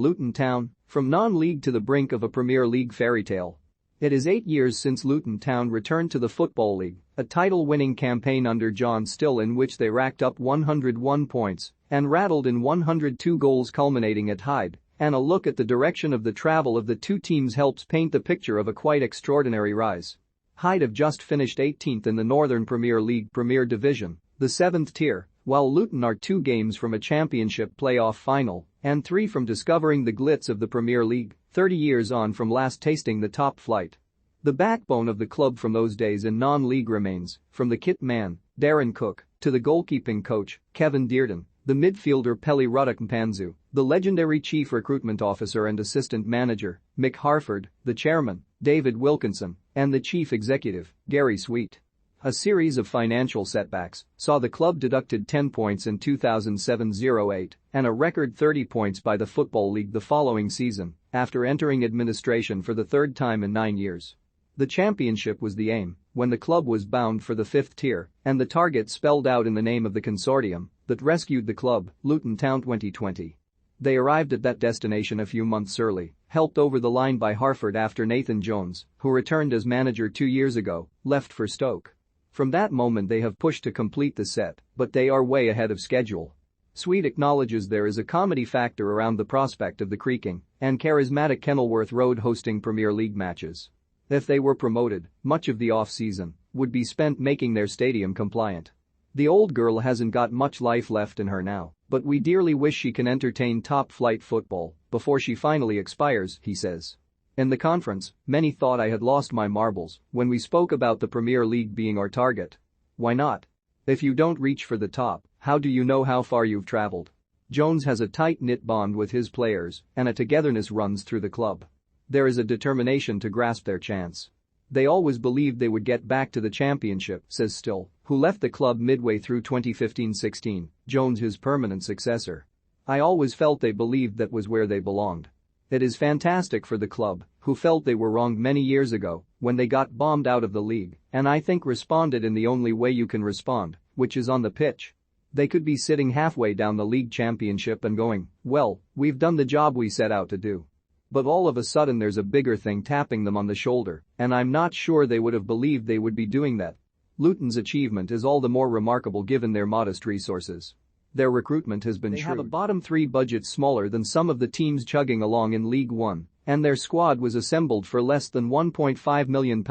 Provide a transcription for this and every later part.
Luton Town, from non-league to the brink of a Premier League fairy tale. It is 8 years since Luton Town returned to the Football League, a title-winning campaign under John Still in which they racked up 101 points and rattled in 102 goals culminating at Hyde, and a look at the direction of the travel of the two teams helps paint the picture of a quite extraordinary rise. Hyde have just finished 18th in the Northern Premier League Premier Division, the 7th tier, while Luton are 2 games from a championship playoff final and 3 from discovering the glitz of the Premier League, 30 years on from last tasting the top flight. The backbone of the club from those days in non-league remains, from the kit man, Darren Cook, to the goalkeeping coach, Kevin Dearden, the midfielder Pelly Ruddock-Mpanzu, the legendary chief recruitment officer and assistant manager, Mick Harford, the chairman, David Wilkinson, and the chief executive, Gary Sweet. A series of financial setbacks saw the club deducted 10 points in 2007-08 and a record 30 points by the Football League the following season, after entering administration for the 3rd time in 9 years. The championship was the aim when the club was bound for the 5th tier and the target spelled out in the name of the consortium that rescued the club, Luton Town 2020. They arrived at that destination a few months early, helped over the line by Harford after Nathan Jones, who returned as manager 2 years ago, left for Stoke. From that moment they have pushed to complete the set, but they are way ahead of schedule. Sweet acknowledges there is a comedy factor around the prospect of the creaking and charismatic Kenilworth Road hosting Premier League matches. If they were promoted, much of the off-season would be spent making their stadium compliant. The old girl hasn't got much life left in her now, but we dearly wish she can entertain top-flight football before she finally expires, he says. In the conference, many thought I had lost my marbles when we spoke about the Premier League being our target. Why not? If you don't reach for the top, how do you know how far you've traveled? Jones has a tight-knit bond with his players and a togetherness runs through the club. There is a determination to grasp their chance. They always believed they would get back to the championship, says Still, who left the club midway through 2015-16, Jones his permanent successor. I always felt they believed that was where they belonged. It is fantastic for the club, who felt they were wronged many years ago when they got bombed out of the league and I think responded in the only way you can respond, which is on the pitch. They could be sitting halfway down the league championship and going, well, we've done the job we set out to do. But all of a sudden there's a bigger thing tapping them on the shoulder, and I'm not sure they would have believed they would be doing that. Luton's achievement is all the more remarkable given their modest resources. Their recruitment has been shrewd. They have a bottom 3 budget smaller than some of the teams chugging along in League One, and their squad was assembled for less than £1.5 million.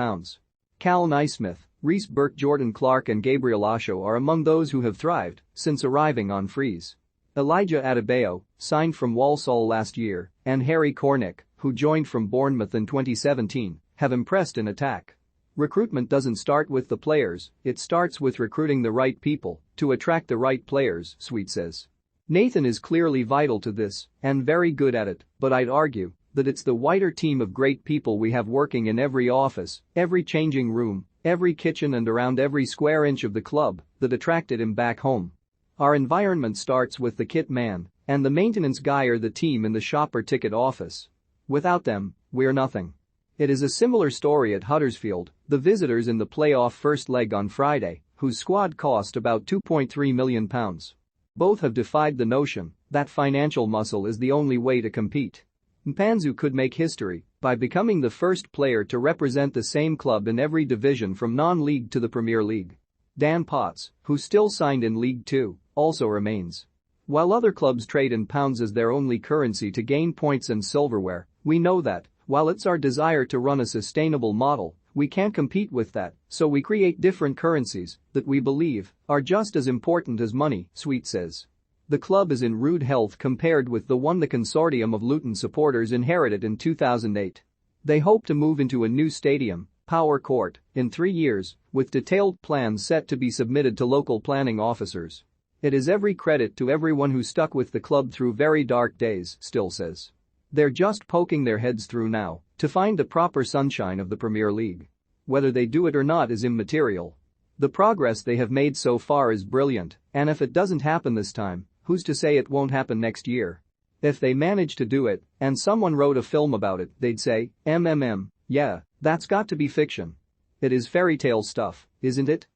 Cal Naismith, Reece Burke, Jordan Clark and Gabriel Osho are among those who have thrived since arriving on frees. Elijah Adebayo, signed from Walsall last year, and Harry Cornick, who joined from Bournemouth in 2017, have impressed in attack. Recruitment doesn't start with the players, it starts with recruiting the right people to attract the right players, Sweet says. Nathan is clearly vital to this and very good at it, but I'd argue that it's the wider team of great people we have working in every office, every changing room, every kitchen and around every square inch of the club that attracted him back home. Our environment starts with the kit man and the maintenance guy or the team in the shop or ticket office. Without them, we're nothing. It is a similar story at Huddersfield, the visitors in the playoff first leg on Friday, whose squad cost about £2.3 million. Both have defied the notion that financial muscle is the only way to compete. Mpanzu could make history by becoming the first player to represent the same club in every division from non-league to the Premier League. Dan Potts, who still signed in League Two, also remains. While other clubs trade in pounds as their only currency to gain points and silverware, we know that, while it's our desire to run a sustainable model, we can't compete with that, so we create different currencies that we believe are just as important as money, Sweet says. The club is in rude health compared with the one the consortium of Luton supporters inherited in 2008. They hope to move into a new stadium, Power Court, in 3 years, with detailed plans set to be submitted to local planning officers. It is every credit to everyone who stuck with the club through very dark days, Still says. They're just poking their heads through now to find the proper sunshine of the Premier League. Whether they do it or not is immaterial. The progress they have made so far is brilliant, and if it doesn't happen this time, who's to say it won't happen next year? If they manage to do it, and someone wrote a film about it, they'd say, yeah, that's got to be fiction. It is fairy tale stuff, isn't it?